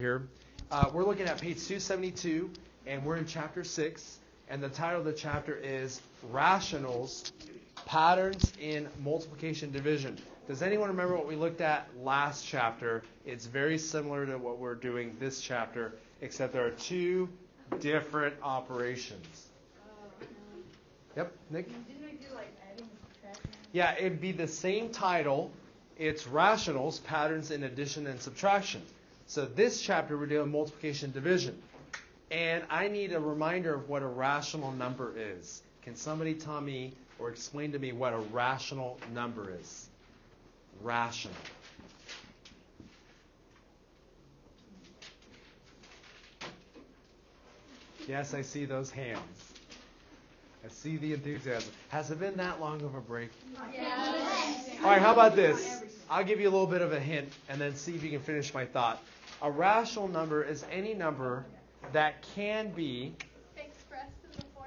Here. We're looking at page 272, and we're in chapter 6, and the title of the chapter is Rationals, Patterns in Multiplication Division. Does anyone remember what we looked at last chapter? It's very similar to what we're doing this chapter, except there are two different operations. Yep, Nick? Didn't we do like adding and subtracting? Yeah, it'd be the same title. It's Rationals, Patterns in Addition and Subtraction. So this chapter we're doing multiplication division. And I need a reminder of what a rational number is. Can somebody tell me or explain to me what a rational number is? Rational. Yes, I see those hands. I see the enthusiasm. Has it been that long of a break? Yes. All right, how about this? I'll give you a little bit of a hint and then see if you can finish my thought. A rational number is any number that can be expressed in the form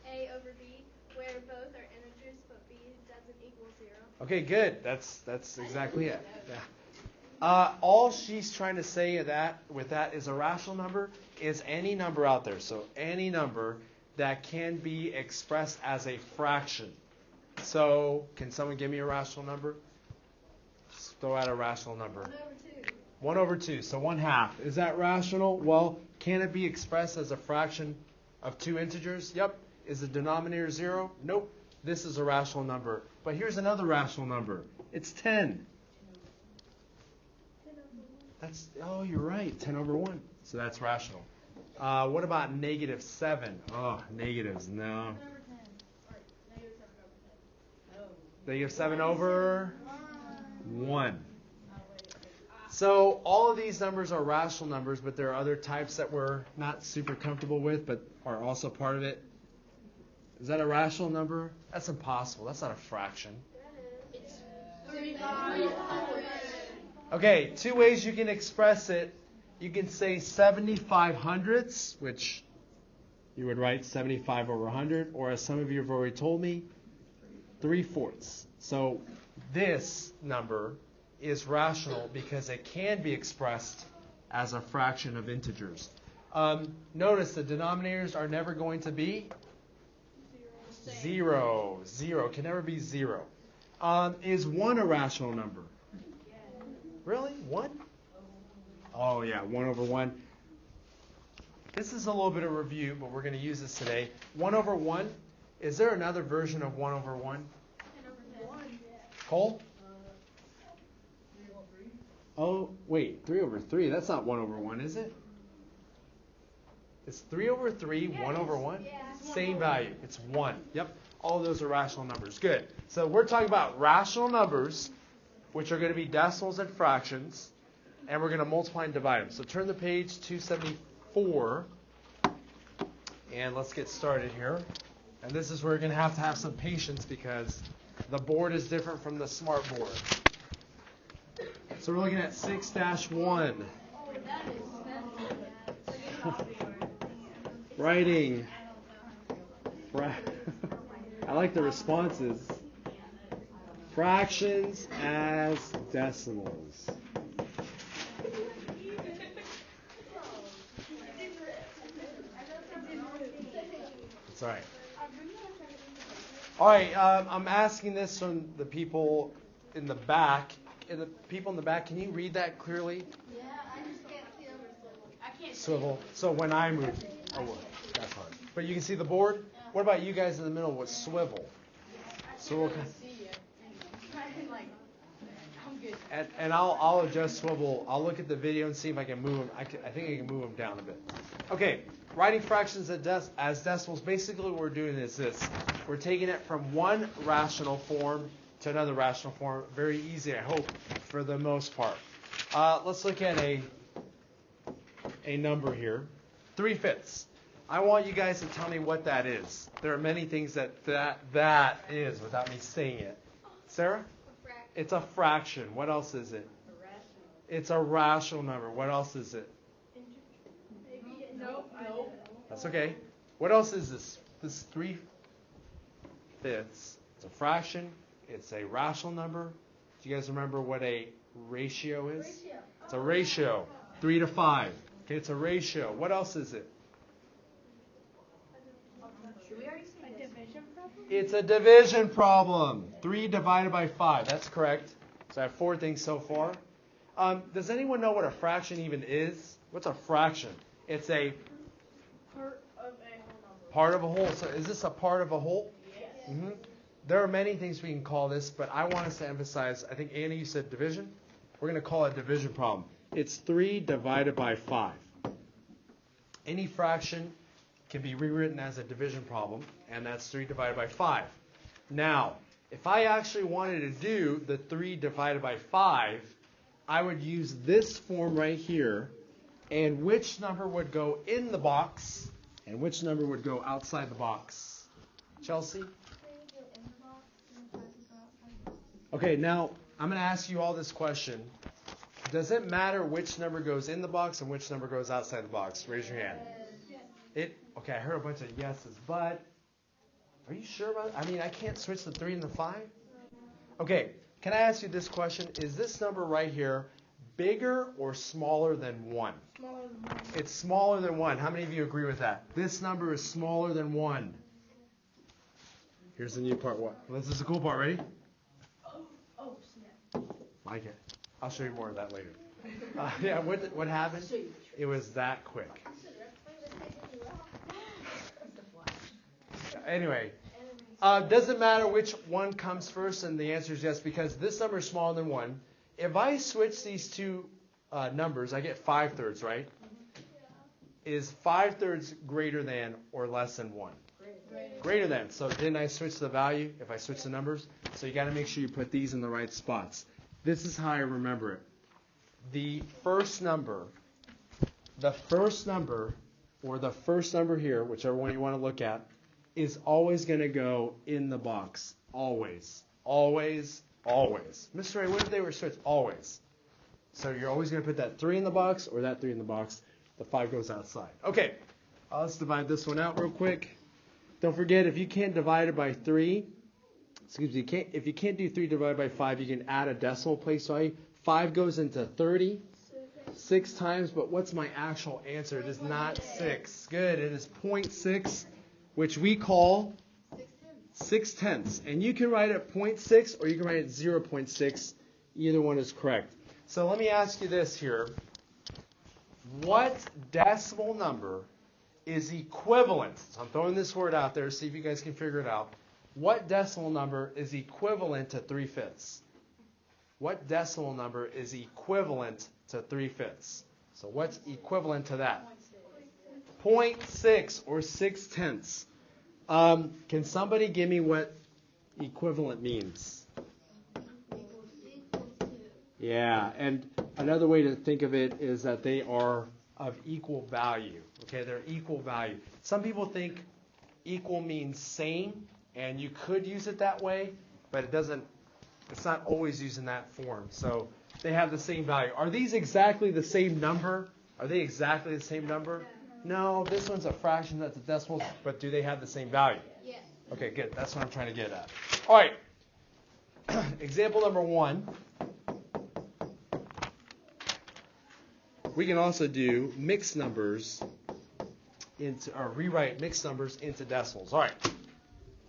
a over b, where both are integers but b doesn't equal 0. Okay, good. That's exactly it. Yeah. All she's trying to say with that is a rational number is any number out there. So any number that can be expressed as a fraction. So can someone give me a rational number? Just throw out a rational number. 1 over 2, so 1/2. Is that rational? Well, can it be expressed as a fraction of two integers? Yep. Is the denominator 0? Nope. This is a rational number. But here's another rational number. It's 10. You're right. 10 over 1. So that's rational. What about -7? Oh, negatives. No. -7 over 1. So all of these numbers are rational numbers, but there are other types that we're not super comfortable with, but are also part of it. Is that a rational number? That's impossible. That's not a fraction. Okay, two ways you can express it. You can say 75 hundredths, which you would write 75 over 100, or as some of you have already told me, 3/4. So this number is rational because it can be expressed as a fraction of integers. Notice the denominators are never going to be 0. 0 can never be 0. Is 1 a rational number? Really? 1? Oh yeah, 1 over 1. This is a little bit of review, but we're going to use this today. 1 over 1. Is there another version of 1 over 1? Cole? Oh, wait, 3 over 3. That's not 1 over 1, is it? Is 3 over 3 1 over 1? Same value. It's 1. Yep. All of those are rational numbers. Good. So we're talking about rational numbers, which are going to be decimals and fractions, and we're going to multiply and divide them. So turn the page 274, and let's get started here. And this is where we're going to have some patience because the board is different from the smart board. So we're looking at 6-1. Writing. I like the responses. Fractions as decimals. That's all right. All right, I'm asking this from the people in the back. The people in the back, can you read that clearly? Yeah, I just can't see over Swivl. I can't Swivl. So when I move, that's hard. But you can see the board. Yeah. What about you guys in the middle with Swivl? So we'll, and I'll adjust Swivl. I'll look at the video and see if I can move them. I think I can move them down a bit. Okay, writing fractions as decimals. Basically, what we're doing is this: we're taking it from one rational form to another rational form. Very easy, I hope, for the most part. Let's look at a number here. 3/5. I want you guys to tell me what that is. There are many things that is without me saying it. Sarah? It's a fraction. What else is it? It's a rational number. What else is it? Nope. That's okay. What else is this? This 3/5. It's a fraction. It's a rational number. Do you guys remember what a ratio is? Ratio. It's a ratio. 3 to 5. Okay, it's a ratio. What else is it? Should we already say A division problem? It's a division problem. 3 divided by 5. That's correct. So I have 4 things so far. Does anyone know what a fraction even is? What's a fraction? It's a part of a whole number? part of a whole. So is this a part of a whole? Yes. Mm-hmm. There are many things we can call this, but I want us to emphasize, I think, Annie, you said division? We're going to call it a division problem. It's 3 divided by 5. Any fraction can be rewritten as a division problem, and that's 3 divided by 5. Now, if I actually wanted to do the 3 divided by 5, I would use this form right here, and which number would go in the box, and which number would go outside the box? Chelsea? Okay, now I'm going to ask you all this question. Does it matter which number goes in the box and which number goes outside the box? Raise your hand. Okay, I heard a bunch of yeses, but are you sure about it? I mean, I can't switch the 3 and the 5? Okay, can I ask you this question? Is this number right here bigger or smaller than 1? Smaller than 1. It's smaller than 1. How many of you agree with that? This number is smaller than 1. Here's the new part. What? Well, this is the cool part. Ready? Oh, snap. Like it. I'll show you more of that later. Yeah, what happened? It was that quick. Anyway, doesn't matter which one comes first, and the answer is yes, because this number is smaller than 1. If I switch these two numbers, I get 5/3, right? Is 5/3 greater than or less than 1? Greater than. So didn't I switch the value if I switch the numbers? So you got to make sure you put these in the right spots. This is how I remember it. The first number here, whichever one you want to look at, is always going to go in the box. Always. Always. Always. Mr. Ray, what if they were switched? Always. So you're always going to put that 3 in the box or that 3 in the box. The 5 goes outside. Okay. Let's divide this one out real quick. Don't forget, if you can't divide it by 3, if you can't do 3 divided by 5, you can add a decimal place value. 5 goes into 30 6 times, but what's my actual answer? It is not 6. Good. It is 0.6, which we call 6/10. And you can write it 0.6 or you can write it 0.6. Either one is correct. So let me ask you this here. What decimal number is equivalent? So I'm throwing this word out there, see if you guys can figure it out. What decimal number is equivalent to 3/5? What decimal number is equivalent to 3/5? So what's equivalent to that? 0.6 or 6/10. Can somebody give me what equivalent means? Yeah, and another way to think of it is that they are of equal value. Okay, they're equal value. Some people think equal means same, and you could use it that way, but it doesn't. It's not always used in that form. So they have the same value. Are these exactly the same number? Are they exactly the same number? No, this one's a fraction, that's a decimal, but do they have the same value? Yes. Okay, good. That's what I'm trying to get at. All right. Example number 1. We can also do mixed numbers or rewrite mixed numbers into decimals. All right.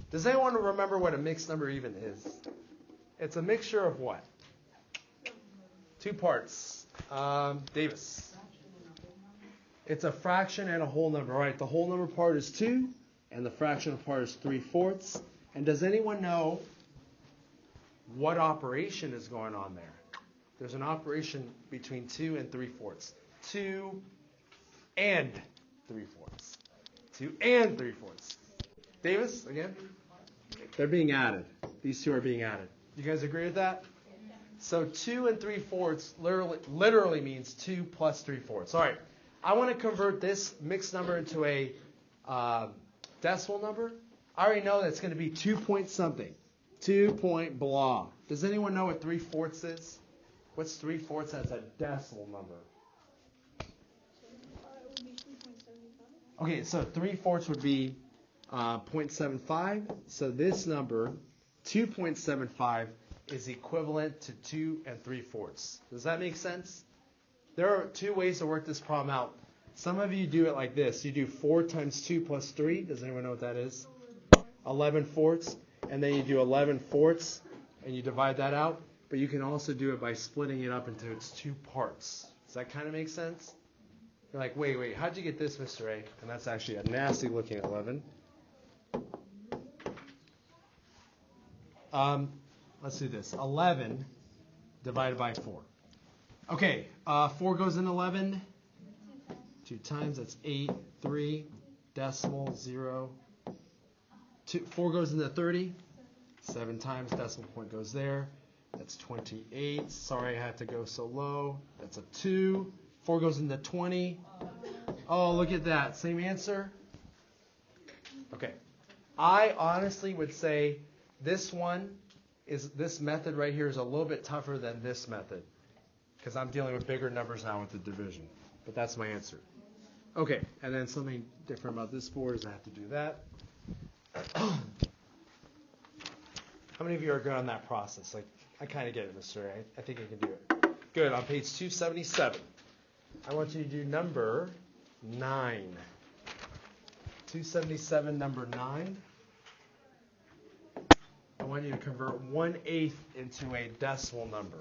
Does anyone remember what a mixed number even is? It's a mixture of what? 2 parts. Davis. It's a fraction and a whole number. All right, the whole number part is 2, and the fractional part is 3/4. And does anyone know what operation is going on there? There's an operation between 2 and 3/4. 2 and 3/4. 2 and 3/4. Davis, again? They're being added. These two are being added. You guys agree with that? So 2 and 3/4 literally means 2 plus 3/4. All right. I want to convert this mixed number into a decimal number. I already know that's going to be 2 point something. 2 point blah. Does anyone know what 3/4 is? What's 3/4 as a decimal number? Okay, so 3/4 would be 0.75. So this number, 2.75, is equivalent to 2 3/4. Does that make sense? There are two ways to work this problem out. Some of you do it like this. You do 4 times 2 plus 3. Does anyone know what that is? 11 fourths. And then you do 11 fourths, and you divide that out. But you can also do it by splitting it up into its 2 parts. Does that kind of make sense? You're like, wait, how'd you get this, Mr. A? And that's actually a nasty looking 11. Let's do this. 11 divided by 4. Okay, 4 goes in 11. 2 times, that's 8, 3, decimal, 0. 4 goes into 30. 7 times, decimal point goes there. That's 28. Sorry I had to go so low. That's a 2. 4 goes into 20. Oh, look at that. Same answer? Okay. I honestly would say this method right here is a little bit tougher than this method because I'm dealing with bigger numbers now with the division. But that's my answer. Okay, and then something different about this board is I have to do that. How many of you are good on that process? Like, I kind of get it, Mr. A. I think I can do it. Good. On page 277, I want you to do number 9. 277, number 9. I want you to convert 1/8 into a decimal number.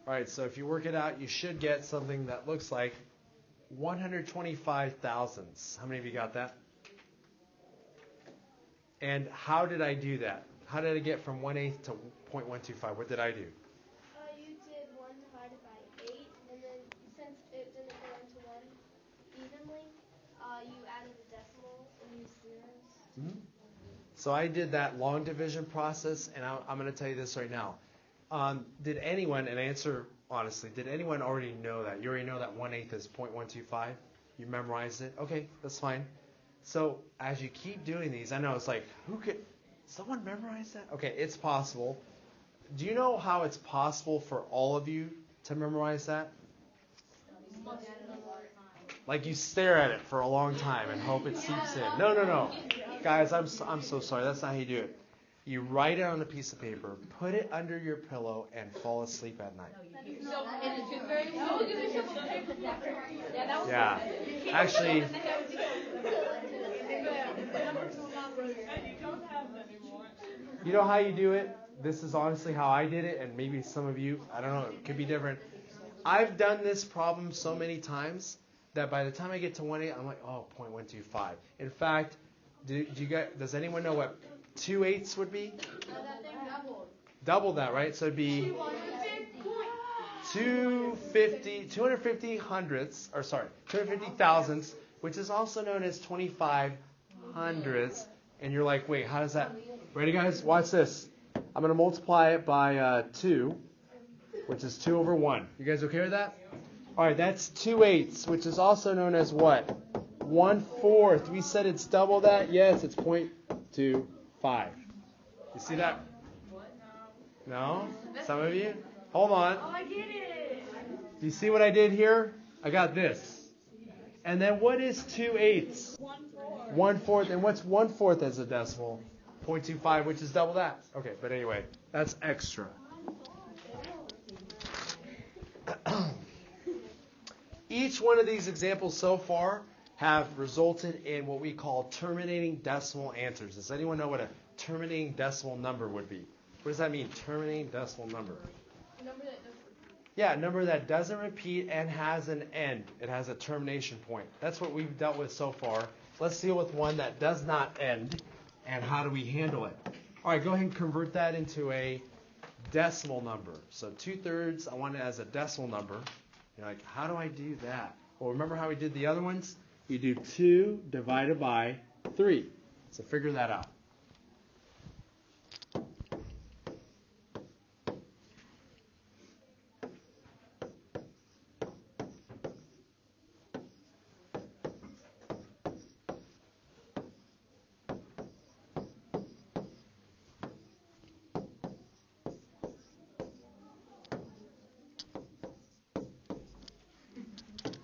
All right, so if you work it out, you should get something that looks like 125 thousandths. How many of you got that? And how did I do that? How did I get from 1/8 to 0.125? What did I do? You did 1 divided by 8, and then since it didn't go into 1 evenly, you added a decimal and used zeros. Mm-hmm. So I did that long division process, and I'm going to tell you this right now. Did anyone, and answer honestly, did anyone already know that? You already know that 1/8 is 0.125? You memorized it? Okay, that's fine. So as you keep doing these, I know it's like, someone memorize that? Okay, it's possible. Do you know how it's possible for all of you to memorize that? Like you stare at it for a long time and hope it seeps in. No. Guys, I'm so sorry. That's not how you do it. You write it on a piece of paper, put it under your pillow, and fall asleep at night. Yeah. Actually, you know how you do it? This is honestly how I did it, and maybe some of you, I don't know, it could be different. I've done this problem so many times that by the time I get to 1/8, I'm like, 0.125. In fact, does anyone know what 2/8 would be? Double that, right? So it'd be 250 thousandths, which is also known as 25 hundredths. And you're like, wait, how does that? Ready, guys? Watch this. I'm going to multiply it by 2, which is 2 over 1. You guys okay with that? All right, that's 2/8, which is also known as what? 1/4. We said it's double that. Yes, it's 0.25. You see that? No? Some of you? Hold on. Oh, I get it. Do you see what I did here? I got this. And then what is 2/8? 1/4. And what's 1/4 as a decimal? 0.25, which is double that. Okay, but anyway, that's extra. Each one of these examples so far have resulted in what we call terminating decimal answers. Does anyone know what a terminating decimal number would be? What does that mean, terminating decimal number? A number that doesn't repeat. Yeah, a number that doesn't repeat and has an end. It has a termination point. That's what we've dealt with so far. Let's deal with one that does not end, and how do we handle it? All right, go ahead and convert that into a decimal number. So 2/3, I want it as a decimal number. You're like, how do I do that? Well, remember how we did the other ones? You do 2 divided by 3. So figure that out.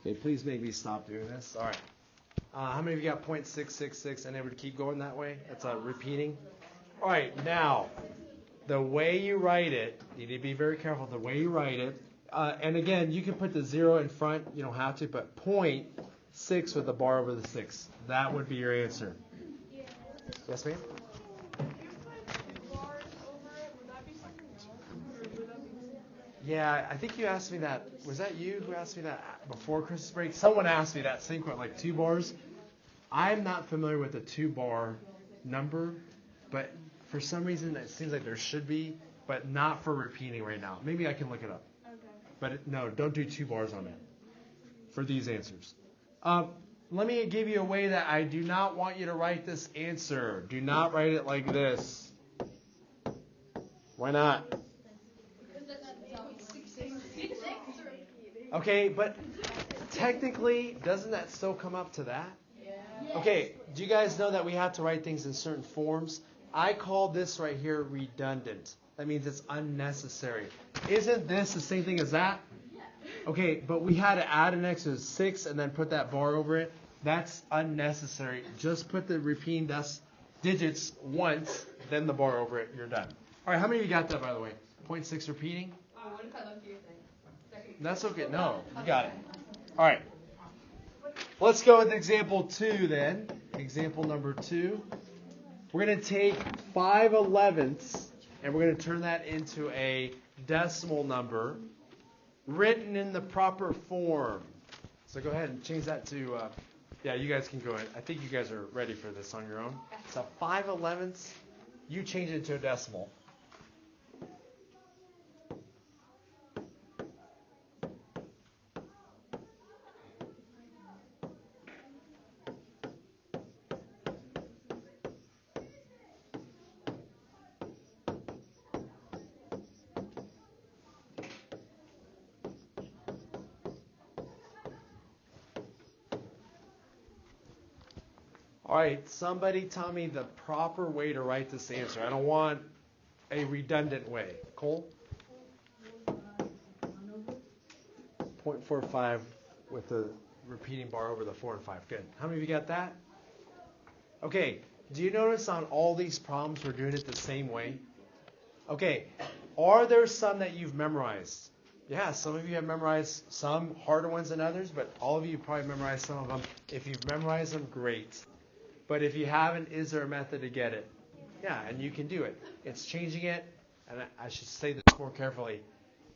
Okay, please make me stop doing this. All right. How many of you got .666 and able to keep going that way? That's repeating. All right, now, the way you write it, you need to be very careful the way you write it. And again, you can put the 0 in front. You don't have to, but .6 with the bar over the 6. That would be your answer. Yes, ma'am? Yeah, I think you asked me that. Was that you who asked me that before Christmas break? Someone asked me that same question, like 2 bars. I'm not familiar with the 2-bar number, but for some reason it seems like there should be, but not for repeating right now. Maybe I can look it up. Okay. But no, don't do 2 bars on it for these answers. Let me give you a way that I do not want you to write this answer. Do not write it like this. Why not? Okay, but technically, doesn't that still come up to that? Yeah. Okay, do you guys know that we have to write things in certain forms? I call this right here redundant. That means it's unnecessary. Isn't this the same thing as that? Okay, but we had to add an extra 6 and then put that bar over it. That's unnecessary. Just put the repeating digits once, then the bar over it. You're done. All right, how many of you got that, by the way? 0.6 repeating? What if I left your thing? That's okay. No, you got it. All right. Let's go with example 2 then. Example number 2. We're going to take 5/11ths and we're going to turn that into a decimal number written in the proper form. So go ahead and change that to, yeah, you guys can go ahead. I think you guys are ready for this on your own. So 5/11ths, you change it to a decimal. All right, somebody tell me the proper way to write this answer. I don't want a redundant way. Cole? 0.45 with the repeating bar over the 4 and 5. Good. How many of you got that? Okay, do you notice on all these problems we're doing it the same way? Okay, are there some that you've memorized? Yeah, some of you have memorized some harder ones than others, but all of you probably memorized some of them. If you've memorized them, great. But if you haven't, is there a method to get it? Yeah, and you can do it. It's changing it, and I should say this more carefully.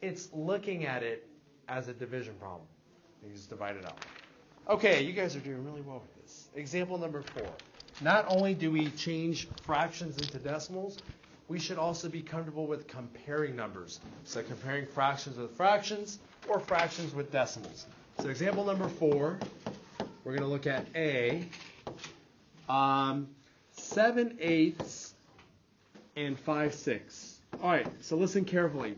It's looking at it as a division problem. You just divide it out. Okay, you guys are doing really well with this. Example number 4. Not only do we change fractions into decimals, we should also be comfortable with comparing numbers. So comparing fractions with fractions or fractions with decimals. So example number 4, we're going to look at A. 7/8 and 5/6. All right, so listen carefully.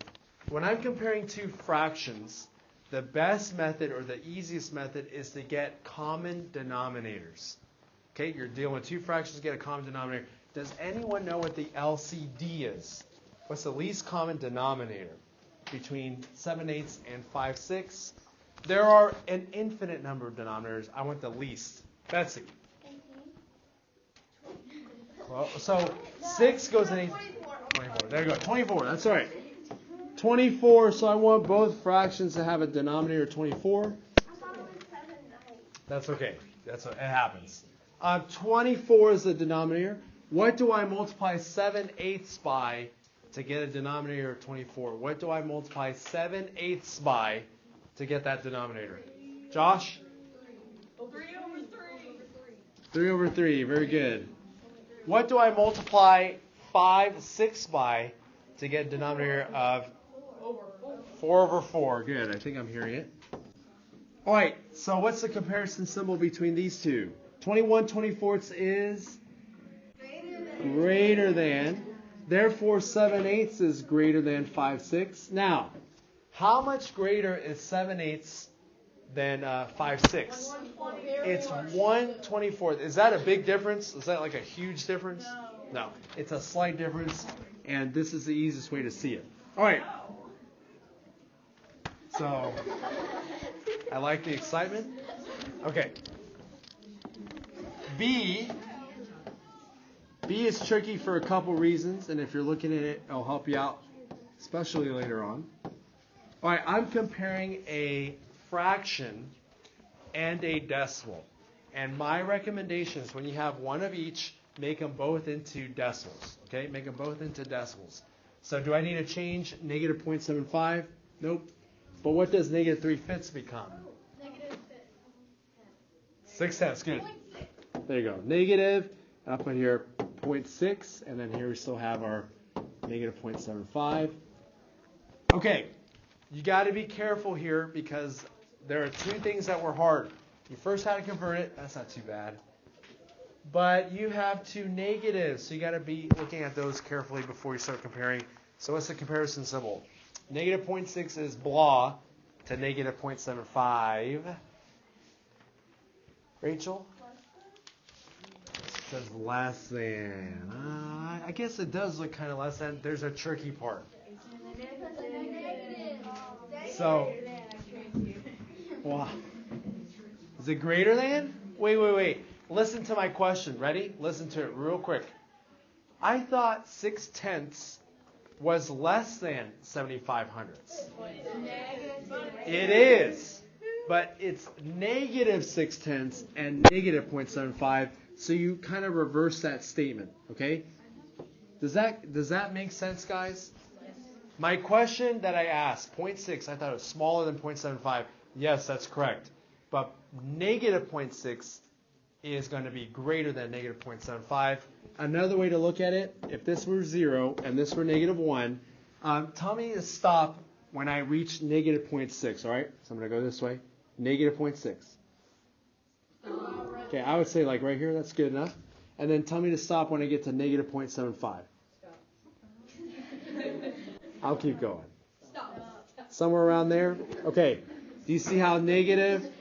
When I'm comparing 2 fractions, the best method or the easiest method is to get common denominators. Okay, you're dealing with 2 fractions to get a common denominator. Does anyone know what the LCD is? What's the least common denominator between 7/8 and 5/6? There are an infinite number of denominators. I want the least. Betsy. Well, so 6 goes in 24. There you go. 24. That's all right. 24. So I want both fractions to have a denominator of 24. That's okay. It happens. 24 is the denominator. What do I multiply 7/8 by to get a denominator of 24? What do I multiply 7/8 by to get that denominator? Josh? 3 over 3. Very good. What do I multiply 5/6 by to get a denominator of 4 over 4? Good. I think I'm hearing it. All right, so what's the comparison symbol between these two? 21/24 is greater than. Therefore, 7/8 is greater than 5/6. Now, how much greater is 7/8 than 5/6? It's 1/24. Is that a big difference? Is that like a huge difference? No. It's a slight difference, and this is the easiest way to see it. All right. So, I like the excitement. Okay. B is tricky for a couple reasons, and if you're looking at it, it'll help you out, especially later on. All right, I'm comparing a fraction and a decimal. And my recommendation is when you have one of each, make them both into decimals. Okay, make them both into decimals. So do I need to change negative 0.75? Nope. But what does negative 3/5 become? Negative 6/10. Good. There you go. Negative. I'll put here 0.6, and then here we still have our negative 0.75. Okay, you got to be careful here because there are two things that were hard. You first had to convert it. That's not too bad. But you have two negatives, so you got to be looking at those carefully before you start comparing. So what's the comparison symbol? Negative 0.6 is blah to negative 0.75. Rachel? It says less than. I guess it does look kind of less than. There's a tricky part. So, wow. Is it greater than? Wait. Listen to my question. Ready? Listen to it real quick. I thought 6/10 was less than 75/100. It is. But it's negative 6/10 and negative 0.75. So you kind of reverse that statement. Okay? Does that make sense, guys? My question that I asked, 0.6, I thought it was smaller than 0.75. Yes, that's correct. But negative 0.6 is going to be greater than negative 0.75. Another way to look at it, if this were 0 and this were negative 1, tell me to stop when I reach negative 0.6, all right? So I'm going to go this way. Negative 0.6. Okay, I would say like right here, that's good enough. And then tell me to stop when I get to negative 0.75. I'll keep going. Somewhere around there. Okay. Do you see how negative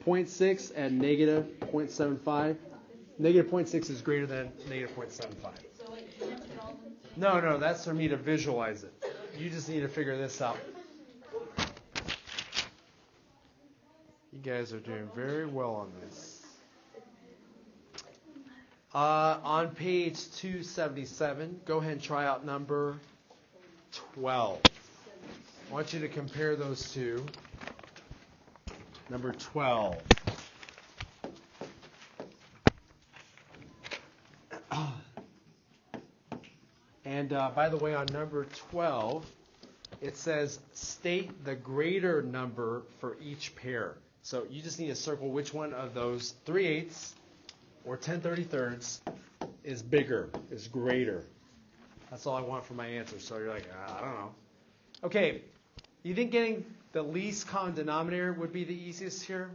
0.6 and negative 0.75? Negative 0.6 is greater than negative 0.75. No, that's for me to visualize it. You just need to figure this out. You guys are doing very well on this. On page 277, go ahead and try out number 12. I want you to compare those two. Number 12. And by the way, on number 12, it says state the greater number for each pair. So you just need to circle which one of those 3/8 or 10/33 is bigger, is greater. That's all I want for my answer. So you're like, I don't know. Okay, you think getting the least common denominator would be the easiest here?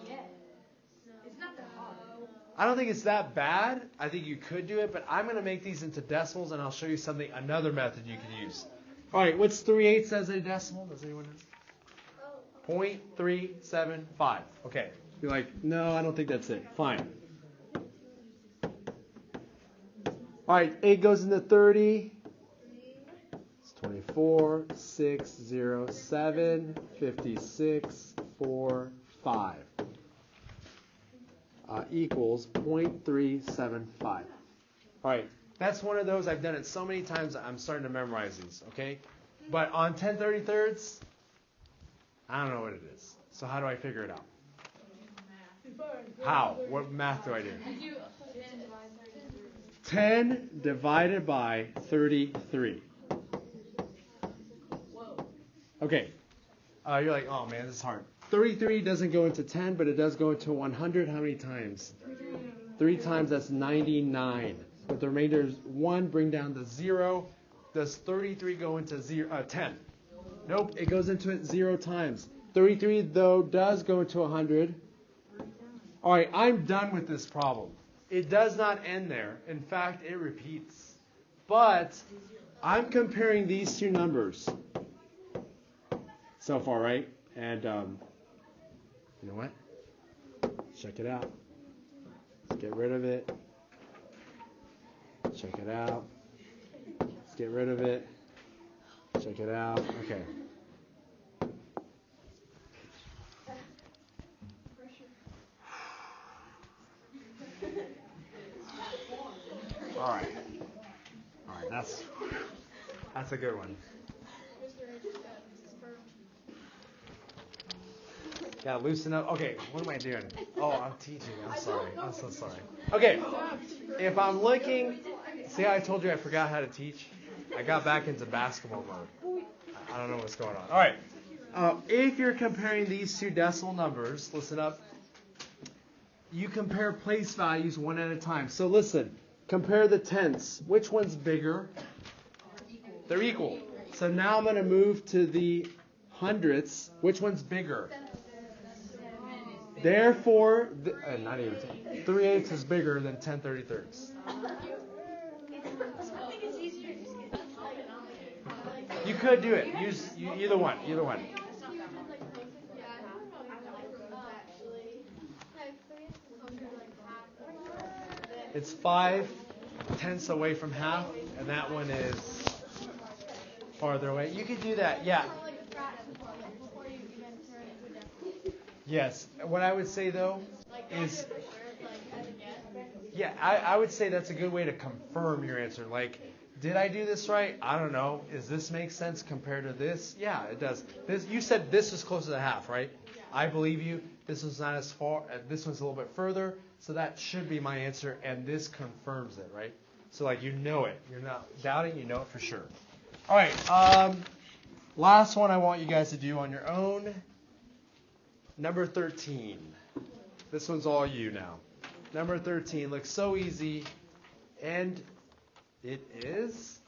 Yeah. It's not that hard. I don't think it's that bad. I think you could do it, but I'm going to make these into decimals, and I'll show you another method you can use. All right, what's 3/8 as a decimal? Does anyone know? 0.375. Okay. You're like, no, I don't think that's it. Fine. All right, 8 goes into 30. It's 24, 6, 0, 7, 56, 4, 5. Equals 0.375. All right, that's one of those. I've done it so many times, I'm starting to memorize these, okay? But on 10/33, I don't know what it is. So how do I figure it out? How? What math do I do? 10 divided by 33. Okay. You're like, oh man, this is hard. 33 doesn't go into 10, but it does go into 100. How many times? 3 times, that's 99. But the remainder is 1, bring down the 0. Does 33 go into 10? Nope, it goes into it 0 times. 33, though, does go into 100. All right, I'm done with this problem. It does not end there. In fact, it repeats. But I'm comparing these two numbers so far, right? And you know what? Check it out. Let's get rid of it. Check it out. Let's get rid of it. Check it out. Okay. All right. All right. That's a good one. Gotta loosen up. Okay, what am I doing? Oh, I'm teaching. I'm sorry. I'm so sorry. Okay, if I'm looking, see how I told you I forgot how to teach? I got back into basketball mode. I don't know what's going on. All right. If you're comparing these two decimal numbers, listen up. You compare place values one at a time. So listen, compare the tenths. Which one's bigger? They're equal. So now I'm going to move to the hundredths. Which one's bigger? Therefore, not even 3/8 is bigger than 10/33. You could do it. Use either one. Either one. It's 5/10 away from half, and that one is farther away. You could do that. Yeah. Yes. What I would say, though, is... Yeah, I would say that's a good way to confirm your answer. Like, did I do this right? I don't know. Does this make sense compared to this? Yeah, it does. You said this is closer to half, right? I believe you. This one's not as far. This one's a little bit further. So that should be my answer, and this confirms it, right? So, like, you know it. You're not doubting. You know it for sure. All right. Last one I want you guys to do on your own. Number 13. This one's all you now. Number 13 looks so easy, and it is.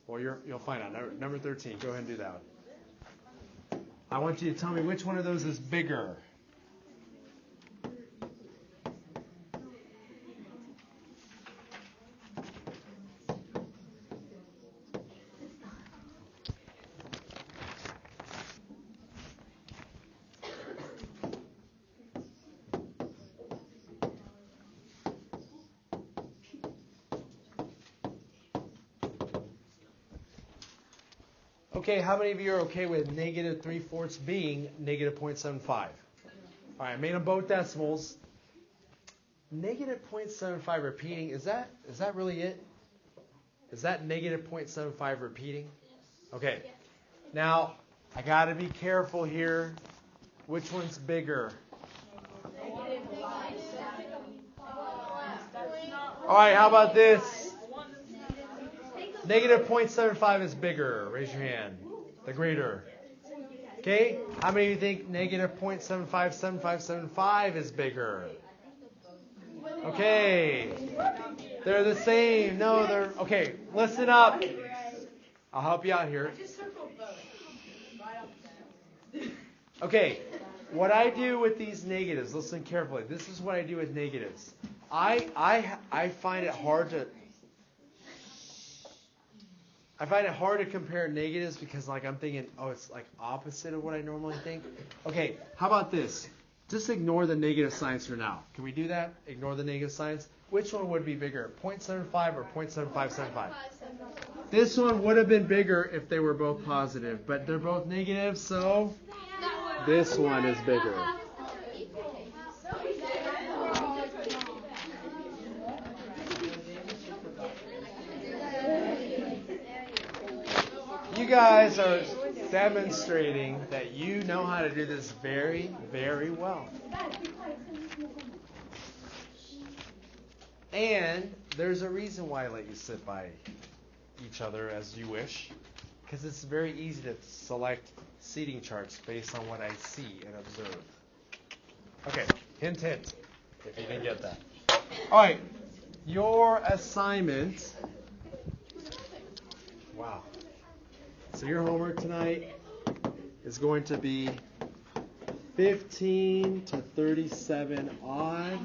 Well, you'll find out. Number 13. Go ahead and do that one. I want you to tell me which one of those is bigger. Okay, how many of you are okay with negative 3/4 being negative 0.75? All right, I made them both decimals. Negative 0.75 repeating, is that really it? Is that negative 0.75 repeating? Okay. Now, I got to be careful here. Which one's bigger? All right, how about this? Negative 0.75 is bigger. Raise your hand. The greater. Okay? How many of you think negative 0.757575 is bigger? Okay. They're the same. No, they're... Okay, listen up. I'll help you out here. Okay, what I do with these negatives, listen carefully. This is what I do with negatives. I find it hard to... I find it hard to compare negatives because, like, I'm thinking, oh, it's like opposite of what I normally think. Okay, how about this? Just ignore the negative signs for now. Can we do that? Ignore the negative signs. Which one would be bigger, 0.75 or 0.7575? This one would have been bigger if they were both positive, but they're both negative, so this one is bigger. You guys are demonstrating that you know how to do this very, very well. And there's a reason why I let you sit by each other as you wish, because it's very easy to select seating charts based on what I see and observe. Okay, hint, hint, if you didn't get that. All right, your assignment. Wow. So your homework tonight is going to be 15 to 37 odd.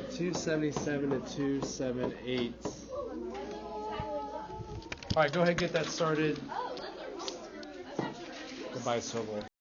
277 to 278. All right, go ahead and get that started. Goodbye, Swivl.